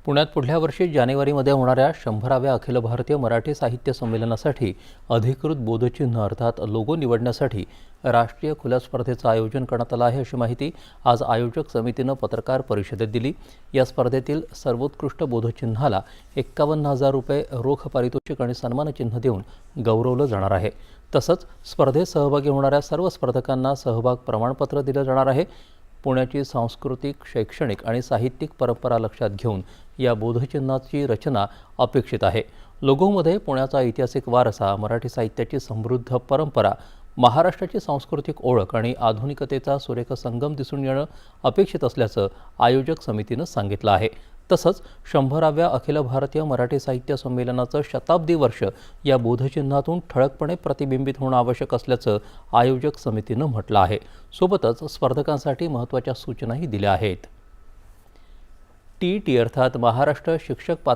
पुण्यात पुढल्या वर्षी जानेवारीमध्ये होणाऱ्या 100व्या अखिल भारतीय मराठी साहित्य संमेलनासाठी अधिकृत बोधचिन्ह अर्थात लोगो निवडण्यासाठी राष्ट्रीय खुल्या स्पर्धेचं आयोजन करण्यात आलं आहे, अशी माहिती आज आयोजक समितीनं पत्रकार परिषदेत दिली। या स्पर्धेतील सर्वोत्कृष्ट बोधचिन्हाला 51,000 रुपये रोख पारितोषिक आणि सन्मानचिन्ह देऊन गौरवलं जाणार आहे। तसंच स्पर्धेत सहभागी होणाऱ्या सर्व स्पर्धकांना सहभाग प्रमाणपत्र दिलं जाणार आहे। पुण्याची सांस्कृतिक, शैक्षणिक आणि साहित्यिक परंपरा लक्षात घेऊन या बोधचिन्हाची रचना अपेक्षित आहे। लोगोमध्ये पुण्याचा ऐतिहासिक वारसा, मराठी साहित्याची समृद्ध परंपरा, महाराष्ट्राची सांस्कृतिक ओळख आणि आधुनिकतेचा सुरेख संगम दिसून येणं अपेक्षित असल्याचं आयोजक समितीनं सांगितलं आहे। तसंच 100व्या अखिल भारतीय मराठी साहित्य संमेलनाचं शताब्दी वर्ष या बोधचिन्हातून ठळकपणे प्रतिबिंबित होणं आवश्यक असल्याचं आयोजक समितीनं म्हटलं आहे। सोबतच स्पर्धकांसाठी महत्त्वाच्या सूचनाही दिल्या आहेत। TET अर्थात महाराष्ट्र शिक्षक पात्रता